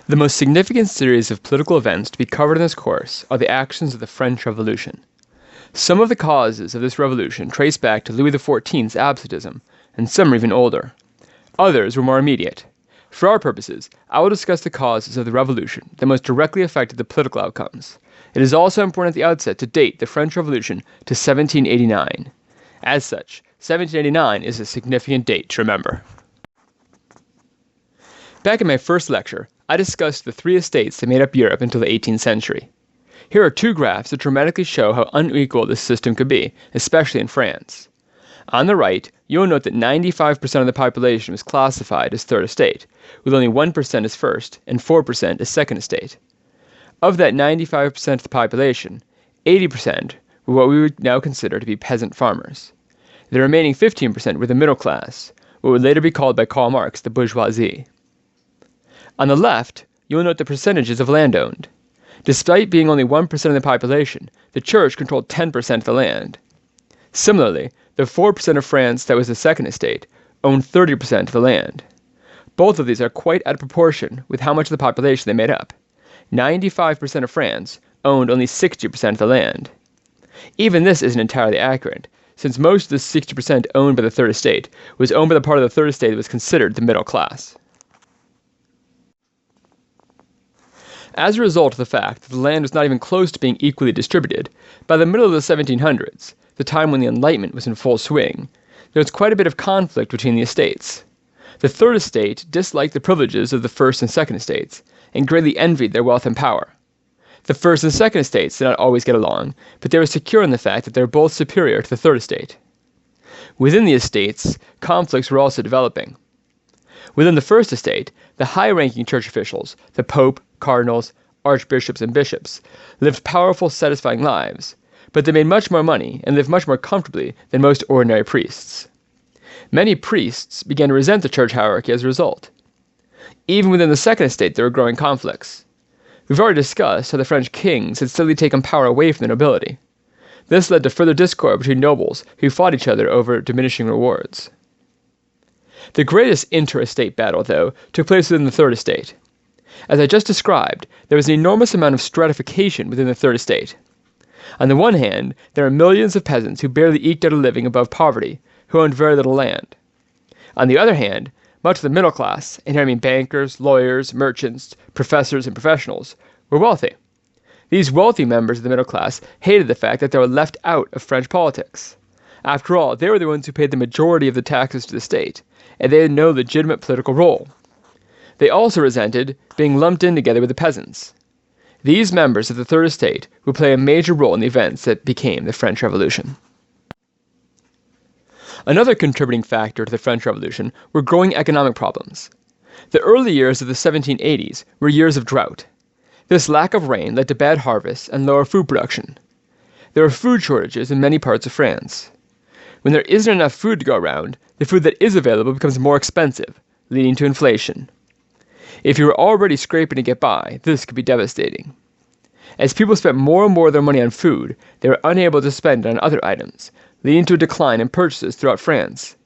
The most significant series of political events to be covered in this course are the actions of the French Revolution. Some of the causes of this revolution trace back to Louis XIV's absolutism, and some are even older. Others were more immediate. For our purposes, I will discuss the causes of the revolution that most directly affected the political outcomes. It is also important at the outset to date the French Revolution to 1789. As such, 1789 is a significant date to remember. Back in my first lecture, I discussed the three estates that made up Europe until the 18th century. Here are two graphs that dramatically show how unequal this system could be, especially in France. On the right, you will note that 95% of the population was classified as third estate, with only 1% as first and 4% as second estate. Of that 95% of the population, 80% were what we would now consider to be peasant farmers. The remaining 15% were the middle class, what would later be called by Karl Marx the bourgeoisie. On the left, you will note the percentages of land owned. Despite being only 1% of the population, the church controlled 10% of the land. Similarly, the 4% of France that was the second estate owned 30% of the land. Both of these are quite out of proportion with how much of the population they made up. 95% of France owned only 60% of the land. Even this isn't entirely accurate, since most of the 60% owned by the third estate was owned by the part of the third estate that was considered the middle class. As a result of the fact that the land was not even close to being equally distributed, by the middle of the 1700s, the time when the Enlightenment was in full swing, there was quite a bit of conflict between the estates. The third estate disliked the privileges of the first and second estates, and greatly envied their wealth and power. The first and second estates did not always get along, but they were secure in the fact that they were both superior to the third estate. Within the estates, conflicts were also developing. Within the first estate, the high-ranking church officials, the Pope, cardinals, archbishops, and bishops, lived powerful, satisfying lives, but they made much more money and lived much more comfortably than most ordinary priests. Many priests began to resent the church hierarchy as a result. Even within the second estate there were growing conflicts. We've already discussed how the French kings had steadily taken power away from the nobility. This led to further discord between nobles who fought each other over diminishing rewards. The greatest inter-estate battle, though, took place within the third estate. As I just described, there was an enormous amount of stratification within the third estate. On the one hand, there are millions of peasants who barely eked out a living above poverty, who owned very little land. On the other hand, much of the middle class, and here I mean bankers, lawyers, merchants, professors, and professionals, were wealthy. These wealthy members of the middle class hated the fact that they were left out of French politics. After all, they were the ones who paid the majority of the taxes to the state, and they had no legitimate political role. They also resented being lumped in together with the peasants. These members of the third estate would play a major role in the events that became the French Revolution. Another contributing factor to the French Revolution were growing economic problems. The early years of the 1780s were years of drought. This lack of rain led to bad harvests and lower food production. There were food shortages in many parts of France. When there isn't enough food to go around, the food that is available becomes more expensive, leading to inflation. If you were already scraping to get by, this could be devastating. As people spent more and more of their money on food, they were unable to spend it on other items, leading to a decline in purchases throughout France.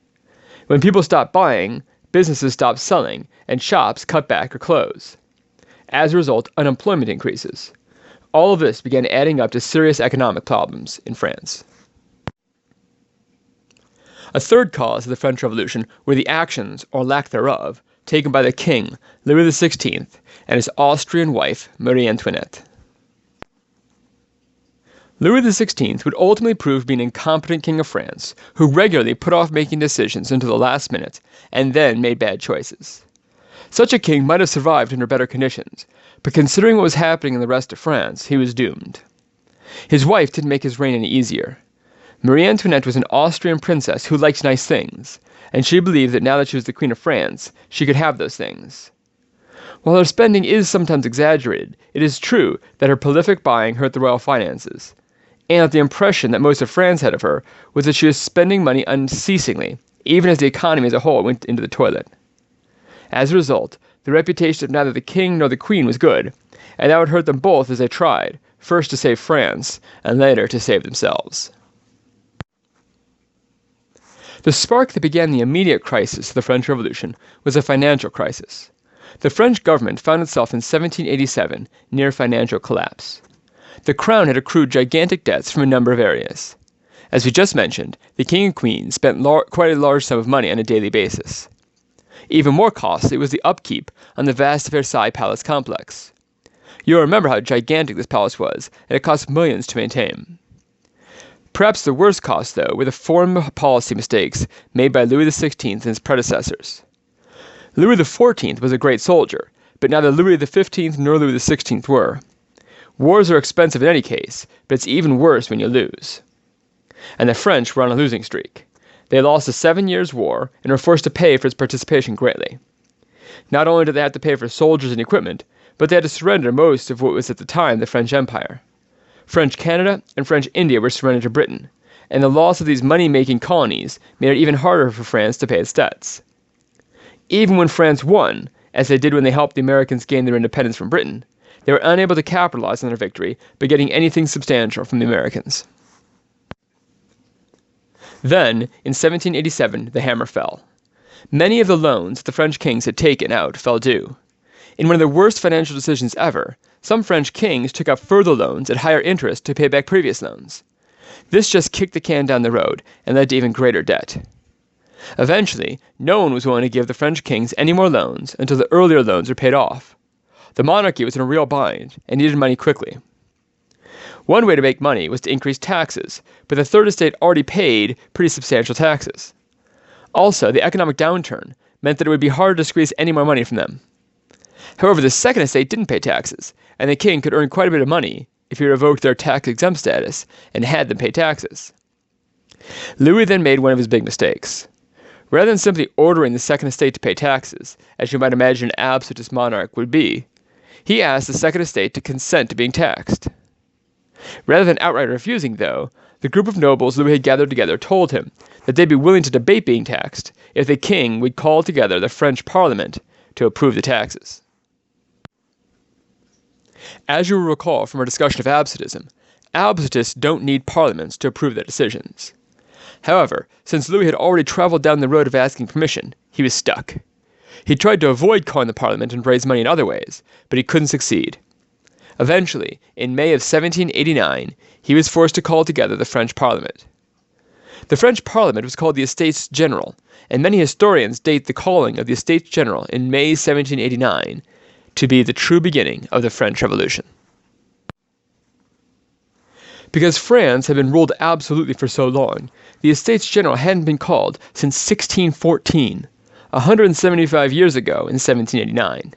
When people stopped buying, businesses stopped selling, and shops cut back or close. As a result, unemployment increases. All of this began adding up to serious economic problems in France. A third cause of the French Revolution were the actions, or lack thereof, taken by the king, Louis XVI, and his Austrian wife, Marie Antoinette. Louis XVI would ultimately prove to be an incompetent king of France, who regularly put off making decisions until the last minute, and then made bad choices. Such a king might have survived under better conditions, but considering what was happening in the rest of France, he was doomed. His wife didn't make his reign any easier. Marie Antoinette was an Austrian princess who liked nice things, and she believed that now that she was the Queen of France, she could have those things. While her spending is sometimes exaggerated, it is true that her prolific buying hurt the royal finances, and that the impression that most of France had of her was that she was spending money unceasingly, even as the economy as a whole went into the toilet. As a result, the reputation of neither the king nor the queen was good, and that would hurt them both as they tried, first to save France, and later to save themselves. The spark that began the immediate crisis of the French Revolution was a financial crisis. The French government found itself in 1787 near financial collapse. The crown had accrued gigantic debts from a number of areas. As we just mentioned, the king and queen spent quite a large sum of money on a daily basis. Even more costly was the upkeep on the vast Versailles Palace complex. You'll remember how gigantic this palace was, and it cost millions to maintain. Perhaps the worst cost, though, were the foreign policy mistakes made by Louis XVI and his predecessors. Louis XIV was a great soldier, but neither Louis XV nor Louis XVI were. Wars are expensive in any case, but it's even worse when you lose. And the French were on a losing streak. They lost the 7 Years' War and were forced to pay for its participation greatly. Not only did they have to pay for soldiers and equipment, but they had to surrender most of what was at the time the French Empire. French Canada and French India were surrendered to Britain, and the loss of these money-making colonies made it even harder for France to pay its debts. Even when France won, as they did when they helped the Americans gain their independence from Britain, they were unable to capitalize on their victory by getting anything substantial from the Americans. Then, in 1787, the hammer fell. Many of the loans the French kings had taken out fell due. In one of the worst financial decisions ever, some French kings took out further loans at higher interest to pay back previous loans. This just kicked the can down the road and led to even greater debt. Eventually, no one was willing to give the French kings any more loans until the earlier loans were paid off. The monarchy was in a real bind and needed money quickly. One way to make money was to increase taxes, but the Third Estate already paid pretty substantial taxes. Also, the economic downturn meant that it would be hard to squeeze any more money from them. However, the Second Estate didn't pay taxes, and the king could earn quite a bit of money if he revoked their tax-exempt status and had them pay taxes. Louis then made one of his big mistakes. Rather than simply ordering the Second Estate to pay taxes, as you might imagine an absolutist monarch would be, he asked the Second Estate to consent to being taxed. Rather than outright refusing, though, the group of nobles Louis had gathered together told him that they'd be willing to debate being taxed if the king would call together the French Parliament to approve the taxes. As you will recall from our discussion of absolutism, absolutists don't need parliaments to approve their decisions. However, since Louis had already traveled down the road of asking permission, he was stuck. He tried to avoid calling the parliament and raise money in other ways, but he couldn't succeed. Eventually, in May of 1789, he was forced to call together the French Parliament. The French Parliament was called the Estates General, and many historians date the calling of the Estates General in May 1789 to be the true beginning of the French Revolution. Because France had been ruled absolutely for so long, the Estates General hadn't been called since 1614, 175 years ago in 1789.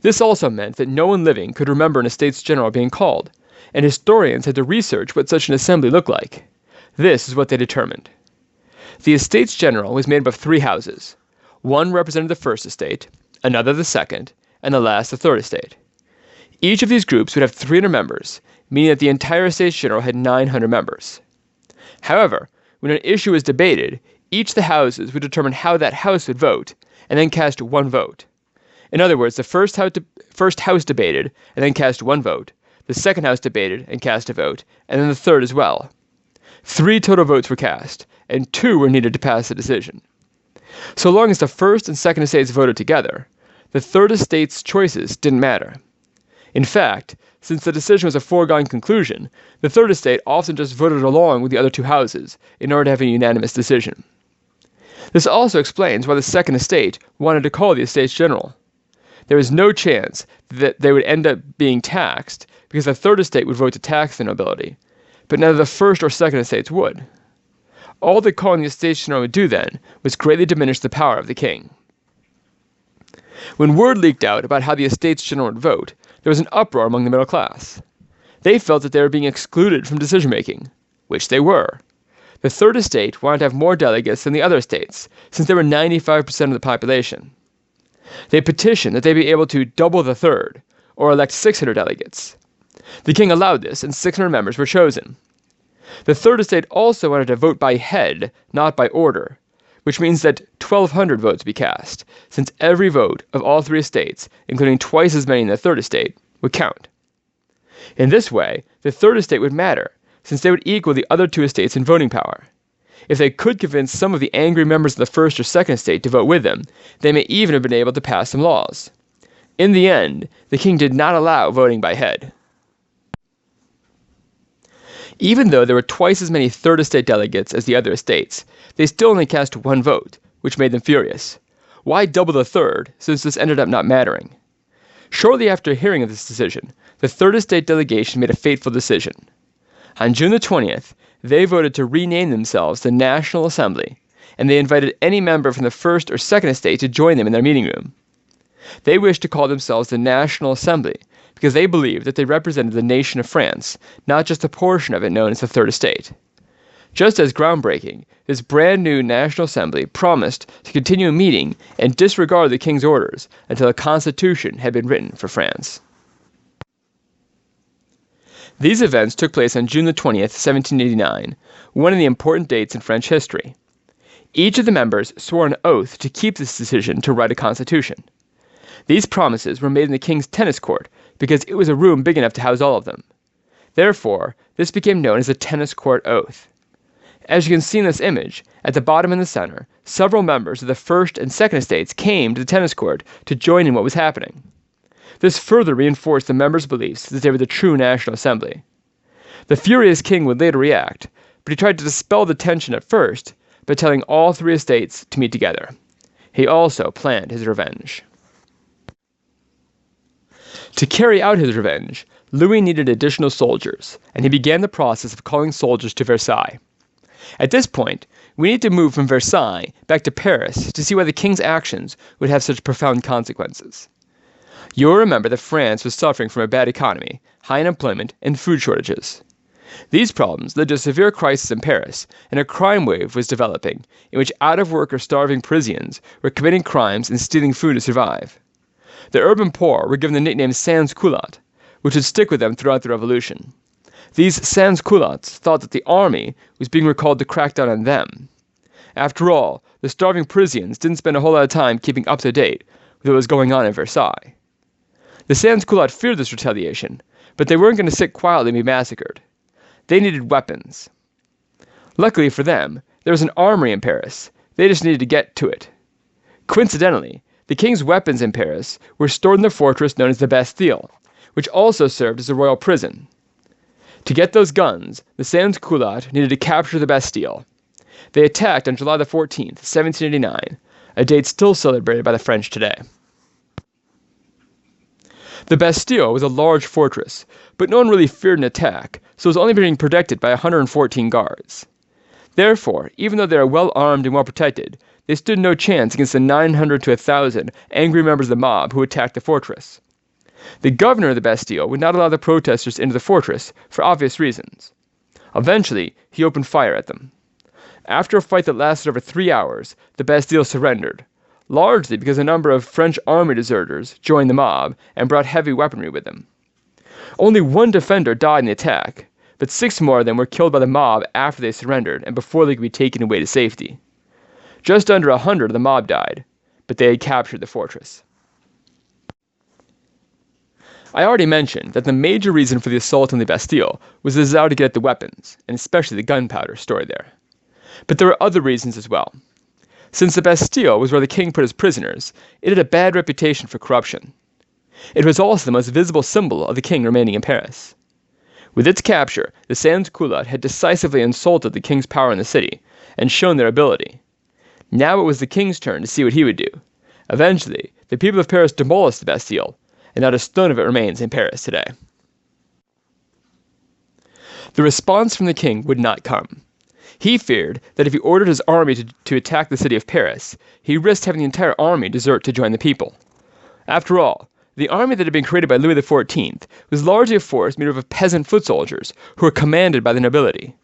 This also meant that no one living could remember an Estates General being called, and historians had to research what such an assembly looked like. This is what they determined. The Estates General was made up of 3 houses. One represented the First Estate, another the Second, and the last the Third Estate. Each of these groups would have 300 members, meaning that the entire Estates General had 900 members. However, when an issue was debated, each of the houses would determine how that house would vote, and then cast one vote. In other words, the first house debated and then cast one vote, the second house debated and cast a vote, and then the third as well. 3 total votes were cast, and 2 were needed to pass the decision. So long as the First and Second Estates voted together, the Third Estate's choices didn't matter. In fact, since the decision was a foregone conclusion, the Third Estate often just voted along with the other 2 houses in order to have a unanimous decision. This also explains why the Second Estate wanted to call the Estates General. There was no chance that they would end up being taxed because the Third Estate would vote to tax the nobility, but neither the First or Second Estates would. All that calling the Estates General would do then was greatly diminish the power of the king. When word leaked out about how the Estates General would vote, there was an uproar among the middle class. They felt that they were being excluded from decision-making, which they were. The Third Estate wanted to have more delegates than the other estates, since they were 95% of the population. They petitioned that they be able to double the third, or elect 600 delegates. The king allowed this, and 600 members were chosen. The Third Estate also wanted to vote by head, not by order, which means that 1,200 votes be cast, since every vote of all 3 estates, including twice as many in the Third Estate, would count. In this way, the Third Estate would matter, since they would equal the other 2 estates in voting power. If they could convince some of the angry members of the First or Second Estate to vote with them, they may even have been able to pass some laws. In the end, the king did not allow voting by head. Even though there were twice as many third estate delegates as the other estates, they still only cast one vote, which made them furious. Why double the third, since this ended up not mattering? Shortly after hearing of this decision, the third estate delegation made a fateful decision. On June the 20th, they voted to rename themselves the National Assembly, and they invited any member from the first or second estate to join them in their meeting room. They wished to call themselves the National Assembly because they believed that they represented the nation of France, not just a portion of it known as the Third Estate. Just as groundbreaking, this brand new National Assembly promised to continue meeting and disregard the king's orders until a constitution had been written for France. These events took place on June the 20th, 1789, one of the important dates in French history. Each of the members swore an oath to keep this decision to write a constitution. These promises were made in the king's tennis court because it was a room big enough to house all of them. Therefore, this became known as the tennis court oath. As you can see in this image, at the bottom in the center, several members of the first and second estates came to the tennis court to join in what was happening. This further reinforced the members' beliefs that they were the true National Assembly. The furious king would later react, but he tried to dispel the tension at first by telling all three estates to meet together. He also planned his revenge. To carry out his revenge, Louis needed additional soldiers, and he began the process of calling soldiers to Versailles. At this point, we need to move from Versailles back to Paris to see why the king's actions would have such profound consequences. You'll remember that France was suffering from a bad economy, high unemployment, and food shortages. These problems led to a severe crisis in Paris, and a crime wave was developing in which out-of-work or starving Parisians were committing crimes and stealing food to survive. The urban poor were given the nickname sans-culottes, which would stick with them throughout the revolution. These sans-culottes thought that the army was being recalled to crack down on them. After all, the starving Parisians didn't spend a whole lot of time keeping up to date with what was going on in Versailles. The sans-culottes feared this retaliation, but they weren't going to sit quietly and be massacred. They needed weapons. Luckily for them, there was an armory in Paris. They just needed to get to it. Coincidentally, the king's weapons in Paris were stored in the fortress known as the Bastille, which also served as a royal prison. To get those guns, the sans-culottes needed to capture the Bastille. They attacked on July the 14th, 1789, a date still celebrated by the French today. The Bastille was a large fortress, but no one really feared an attack, so it was only being protected by 114 guards. Therefore, even though they were well armed and well protected, they stood no chance against the 900 to 1,000 angry members of the mob who attacked the fortress. The governor of the Bastille would not allow the protesters into the fortress for obvious reasons. Eventually, he opened fire at them. After a fight that lasted over 3 hours, the Bastille surrendered, largely because a number of French army deserters joined the mob and brought heavy weaponry with them. Only one defender died in the attack, but 6 more of them were killed by the mob after they surrendered and before they could be taken away to safety. Just under 100 of the mob died, but they had captured the fortress. I already mentioned that the major reason for the assault on the Bastille was the desire to get at the weapons, and especially the gunpowder stored there. But there were other reasons as well. Since the Bastille was where the king put his prisoners, it had a bad reputation for corruption. It was also the most visible symbol of the king remaining in Paris. With its capture, the sans-culottes had decisively insulted the king's power in the city, and shown their ability. Now it was the king's turn to see what he would do. Eventually, the people of Paris demolished the Bastille, and not a stone of it remains in Paris today. The response from the king would not come. He feared that if he ordered his army to attack the city of Paris, he risked having the entire army desert to join the people. After all, the army that had been created by Louis XIV was largely a force made up of peasant foot soldiers who were commanded by the nobility.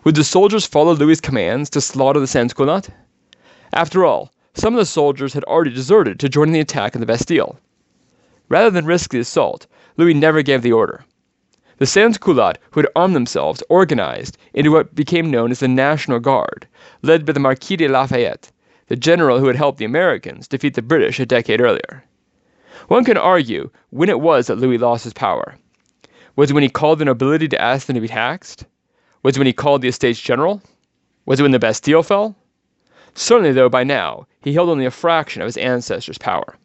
Would the soldiers follow Louis's commands to slaughter the sans-culottes? After all, some of the soldiers had already deserted to join in the attack on the Bastille. Rather than risk the assault, Louis never gave the order. The sans-culottes who had armed themselves organized into what became known as the National Guard, led by the Marquis de Lafayette, the general who had helped the Americans defeat the British a decade earlier. One can argue when it was that Louis lost his power. Was it when he called the nobility to ask them to be taxed? Was it when he called the Estates General? Was it when the Bastille fell? Certainly, though, by now, he held only a fraction of his ancestors' power.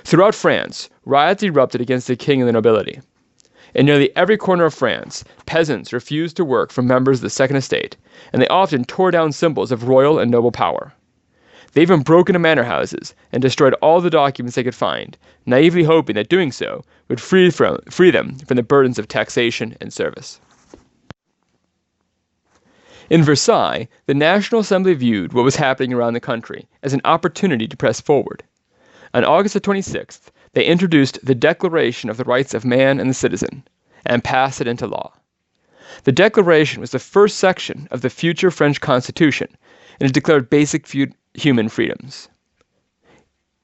Throughout France, riots erupted against the king and the nobility. In nearly every corner of France, peasants refused to work for members of the Second Estate, and they often tore down symbols of royal and noble power. They even broke into manor houses and destroyed all the documents they could find, naively hoping that doing so would free them from the burdens of taxation and service. In Versailles, the National Assembly viewed what was happening around the country as an opportunity to press forward. On August 26th, they introduced the Declaration of the Rights of Man and the Citizen, and passed it into law. The Declaration was the first section of the future French Constitution, and it declared basic human freedoms.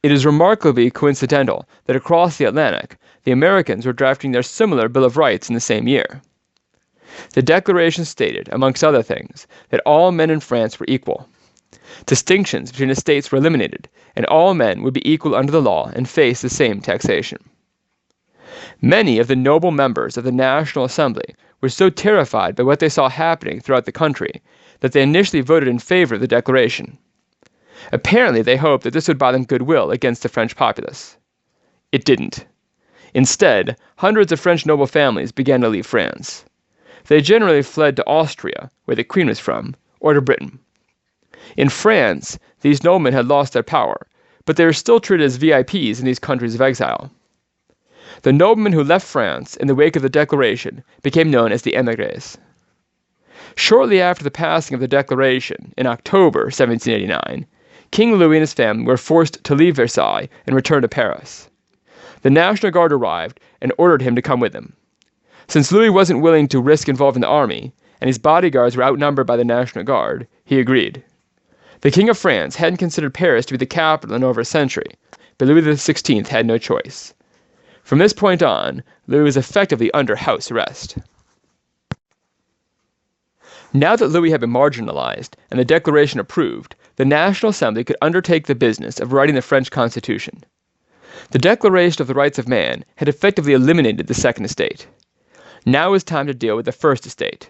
It is remarkably coincidental that across the Atlantic, the Americans were drafting their similar Bill of Rights in the same year. The Declaration stated, amongst other things, that all men in France were equal. Distinctions between the states were eliminated, and all men would be equal under the law and face the same taxation. Many of the noble members of the National Assembly were so terrified by what they saw happening throughout the country that they initially voted in favor of the Declaration. Apparently, they hoped that this would buy them goodwill against the French populace. It didn't. Instead, hundreds of French noble families began to leave France. They generally fled to Austria, where the Queen was from, or to Britain. In France, these noblemen had lost their power, but they were still treated as VIPs in these countries of exile. The noblemen who left France in the wake of the Declaration became known as the émigrés. Shortly after the passing of the Declaration, in October 1789, King Louis and his family were forced to leave Versailles and return to Paris. The National Guard arrived and ordered him to come with them. Since Louis wasn't willing to risk involving the army, and his bodyguards were outnumbered by the National Guard, he agreed. The King of France hadn't considered Paris to be the capital in over a century, but Louis XVI had no choice. From this point on, Louis was effectively under house arrest. Now that Louis had been marginalized and the Declaration approved, the National Assembly could undertake the business of writing the French Constitution. The Declaration of the Rights of Man had effectively eliminated the Second Estate. Now it was time to deal with the First Estate.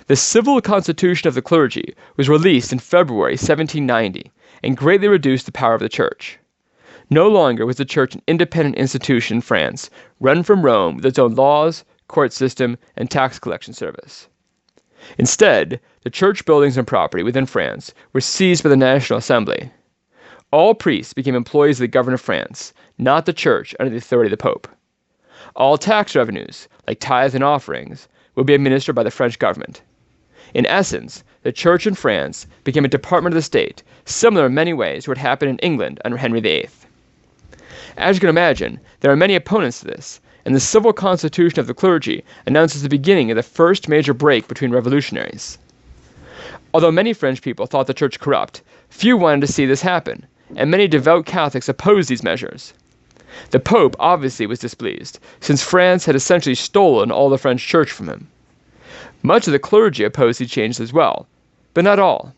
The Civil Constitution of the Clergy was released in February 1790 and greatly reduced the power of the Church. No longer was the Church an independent institution in France, run from Rome with its own laws, court system, and tax collection service. Instead, the church buildings and property within France were seized by the National Assembly. All priests became employees of the government of France, not the Church under the authority of the Pope. All tax revenues, like tithes and offerings, would be administered by the French government. In essence, the Church in France became a department of the state, similar in many ways to what happened in England under Henry VIII. As you can imagine, there are many opponents to this, and the Civil Constitution of the Clergy announces the beginning of the first major break between revolutionaries. Although many French people thought the Church corrupt, few wanted to see this happen, and many devout Catholics opposed these measures. The Pope obviously was displeased, since France had essentially stolen all the French Church from him. Much of the clergy opposed these changes as well, but not all.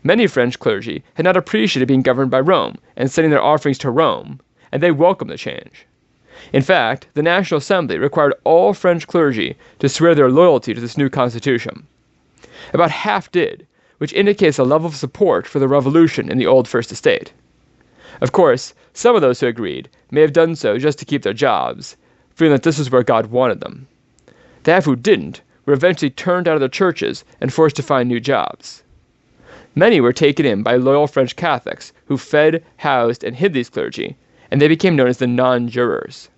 Many French clergy had not appreciated being governed by Rome and sending their offerings to Rome, and they welcomed the change. In fact, the National Assembly required all French clergy to swear their loyalty to this new constitution. About half did, which indicates a level of support for the revolution in the old First Estate. Of course, some of those who agreed may have done so just to keep their jobs, feeling that this was where God wanted them. The half who didn't were eventually turned out of their churches and forced to find new jobs. Many were taken in by loyal French Catholics who fed, housed, and hid these clergy, and they became known as the non-jurors.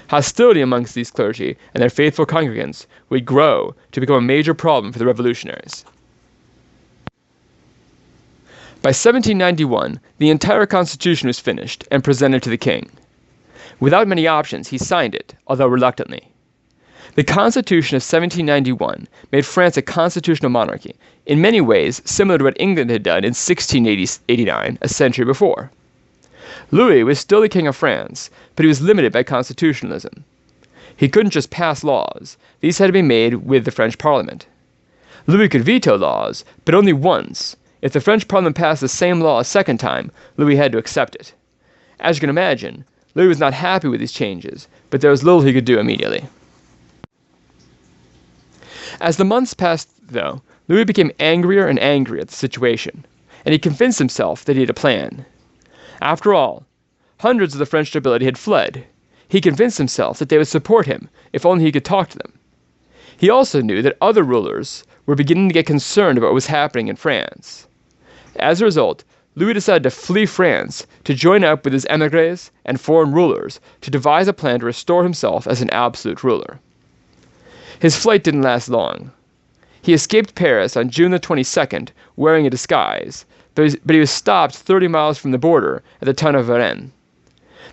Hostility amongst these clergy and their faithful congregants would grow to become a major problem for the revolutionaries. By 1791, the entire constitution was finished and presented to the king. Without many options, he signed it, although reluctantly. The Constitution of 1791 made France a constitutional monarchy, in many ways similar to what England had done in 1689, a century before. Louis was still the king of France, but he was limited by constitutionalism. He couldn't just pass laws. These had to be made with the French Parliament. Louis could veto laws, but only once. If the French Parliament passed the same law a second time, Louis had to accept it. As you can imagine, Louis was not happy with these changes, but there was little he could do immediately. As the months passed, though, Louis became angrier and angrier at the situation, and he convinced himself that he had a plan. After all, hundreds of the French nobility had fled. He convinced himself that they would support him if only he could talk to them. He also knew that other rulers were beginning to get concerned about what was happening in France. As a result, Louis decided to flee France to join up with his émigrés and foreign rulers to devise a plan to restore himself as an absolute ruler. His flight didn't last long. He escaped Paris on June the 22nd wearing a disguise, but he was stopped 30 miles from the border at the town of Varennes.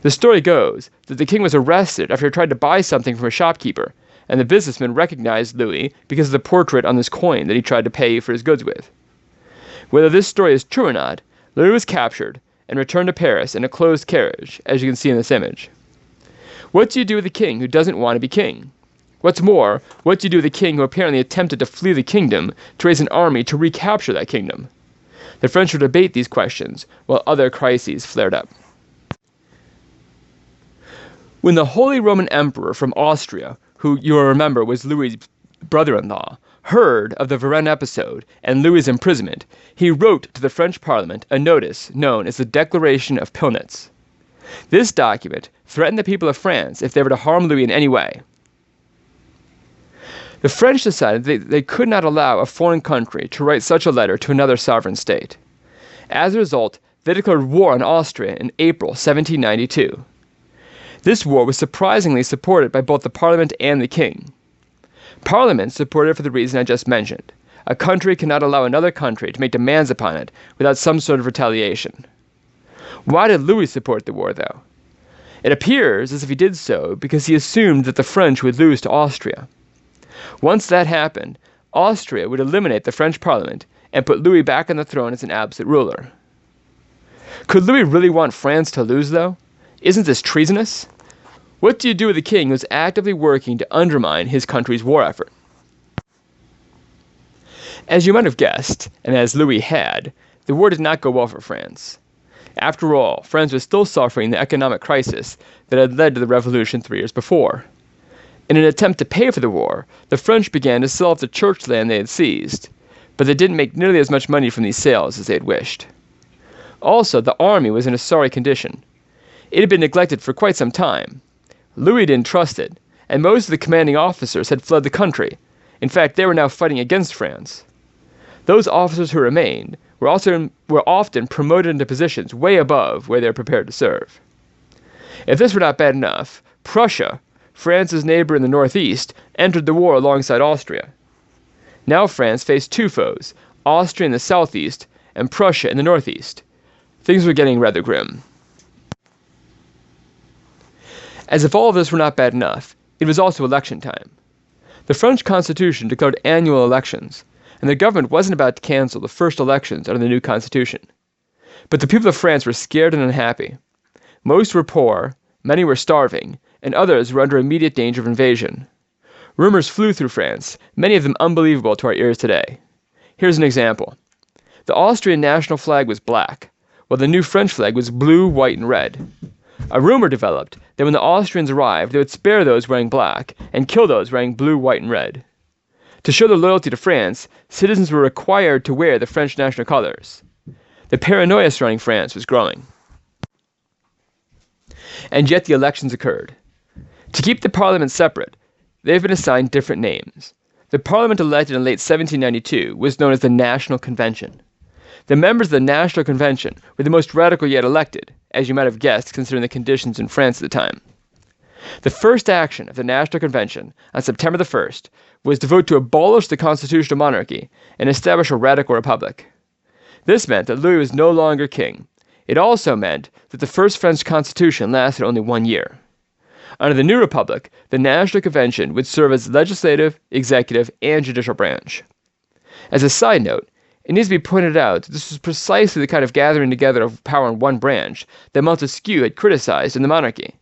The story goes that the king was arrested after he tried to buy something from a shopkeeper, and the businessman recognized Louis because of the portrait on this coin that he tried to pay for his goods with. Whether this story is true or not, Louis was captured and returned to Paris in a closed carriage, as you can see in this image. What do you do with a king who doesn't want to be king? What's more, what do you do with a king who apparently attempted to flee the kingdom to raise an army to recapture that kingdom? The French would debate these questions while other crises flared up. When the Holy Roman Emperor from Austria, who you will remember was Louis' brother-in-law, heard of the Varennes episode and Louis' imprisonment, he wrote to the French Parliament a notice known as the Declaration of Pillnitz. This document threatened the people of France if they were to harm Louis in any way. The French decided they could not allow a foreign country to write such a letter to another sovereign state. As a result, they declared war on Austria in April 1792. This war was surprisingly supported by both the Parliament and the king. Parliament supported it for the reason I just mentioned. A country cannot allow another country to make demands upon it without some sort of retaliation. Why did Louis support the war, though? It appears as if he did so because he assumed that the French would lose to Austria. Once that happened, Austria would eliminate the French Parliament and put Louis back on the throne as an absolute ruler. Could Louis really want France to lose, though? Isn't this treasonous? What do you do with a king who is actively working to undermine his country's war effort? As you might have guessed, and as Louis had, the war did not go well for France. After all, France was still suffering the economic crisis that had led to the revolution 3 years before. In an attempt to pay for the war, the French began to sell off the church land they had seized, but they didn't make nearly as much money from these sales as they had wished. Also, the army was in a sorry condition. It had been neglected for quite some time. Louis didn't trust it, and most of the commanding officers had fled the country. In fact, they were now fighting against France. Those officers who remained were often promoted into positions way above where they were prepared to serve. If this were not bad enough, Prussia, France's neighbor in the northeast, entered the war alongside Austria. Now France faced two foes, Austria in the southeast and Prussia in the northeast. Things were getting rather grim. As if all of this were not bad enough, it was also election time. The French Constitution declared annual elections, and the government wasn't about to cancel the first elections under the new constitution. But the people of France were scared and unhappy. Most were poor, many were starving, and others were under immediate danger of invasion. Rumors flew through France, many of them unbelievable to our ears today. Here's an example. The Austrian national flag was black, while the new French flag was blue, white, and red. A rumor developed that when the Austrians arrived, they would spare those wearing black and kill those wearing blue, white, and red. To show their loyalty to France, citizens were required to wear the French national colors. The paranoia surrounding France was growing. And yet the elections occurred. To keep the parliament separate, they have been assigned different names. The parliament elected in late 1792 was known as the National Convention. The members of the National Convention were the most radical yet elected, as you might have guessed considering the conditions in France at the time. The first action of the National Convention on September the 1st was to vote to abolish the constitutional monarchy and establish a radical republic. This meant that Louis was no longer king. It also meant that the first French constitution lasted only 1 year. Under the new republic, the National Convention would serve as the legislative, executive, and judicial branch. As a side note, it needs to be pointed out that this was precisely the kind of gathering together of power in one branch that Montesquieu had criticized in the monarchy.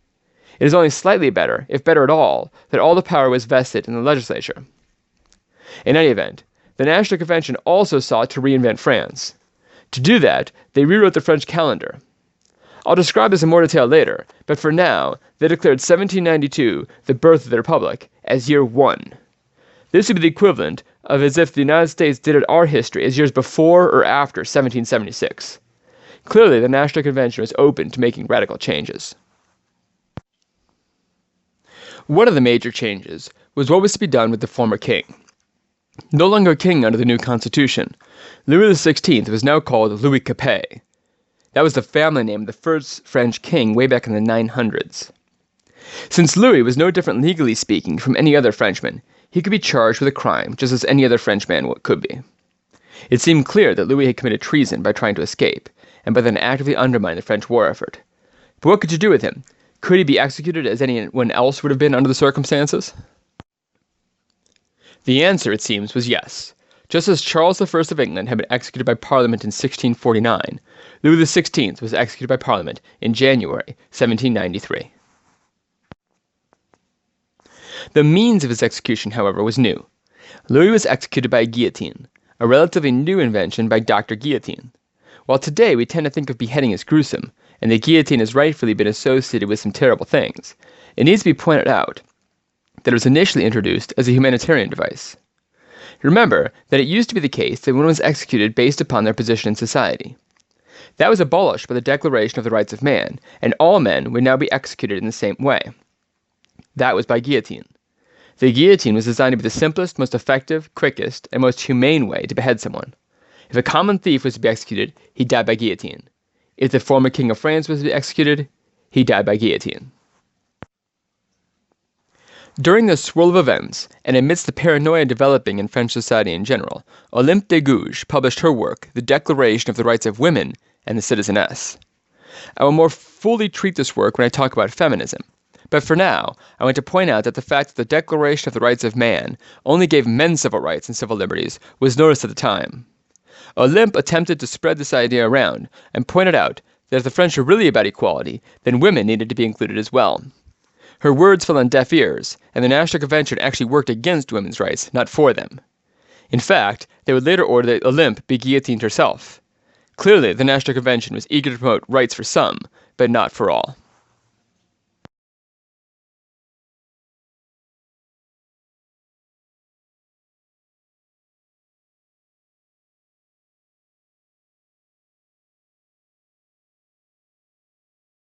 It is only slightly better, if better at all, that all the power was vested in the legislature. In any event, the National Convention also sought to reinvent France. To do that, they rewrote the French calendar. I'll describe this in more detail later, but for now, they declared 1792, the birth of the Republic, as year 1. This would be the equivalent of as if the United States did our history as years before or after 1776. Clearly, the National Convention was open to making radical changes. One of the major changes was what was to be done with the former king. No longer king under the new constitution, Louis XVI was now called Louis Capet. That was the family name of the first French king way back in the 900s. Since Louis was no different legally speaking from any other Frenchman, he could be charged with a crime just as any other Frenchman could be. It seemed clear that Louis had committed treason by trying to escape, and by then actively undermine the French war effort. But what could you do with him? Could he be executed as anyone else would have been under the circumstances? The answer, it seems, was yes. Just as Charles I of England had been executed by Parliament in 1649, Louis XVI was executed by Parliament in January 1793. The means of his execution, however, was new. Louis was executed by a guillotine, a relatively new invention by Dr. Guillotine. While today we tend to think of beheading as gruesome, and the guillotine has rightfully been associated with some terrible things, it needs to be pointed out that it was initially introduced as a humanitarian device. Remember that it used to be the case that one was executed based upon their position in society. That was abolished by the Declaration of the Rights of Man, and all men would now be executed in the same way. That was by guillotine. The guillotine was designed to be the simplest, most effective, quickest, and most humane way to behead someone. If a common thief was to be executed, he died by guillotine. If the former king of France was to be executed, he died by guillotine. During this swirl of events, and amidst the paranoia developing in French society in general, Olympe de Gouges published her work, The Declaration of the Rights of Women and the Citizeness. I will more fully treat this work when I talk about feminism, but for now, I want to point out that the fact that the Declaration of the Rights of Man only gave men civil rights and civil liberties was noticed at the time. Olympe attempted to spread this idea around, and pointed out that if the French were really about equality, then women needed to be included as well. Her words fell on deaf ears, and the National Convention actually worked against women's rights, not for them. In fact, they would later order that Olympe be guillotined herself. Clearly, the National Convention was eager to promote rights for some, but not for all.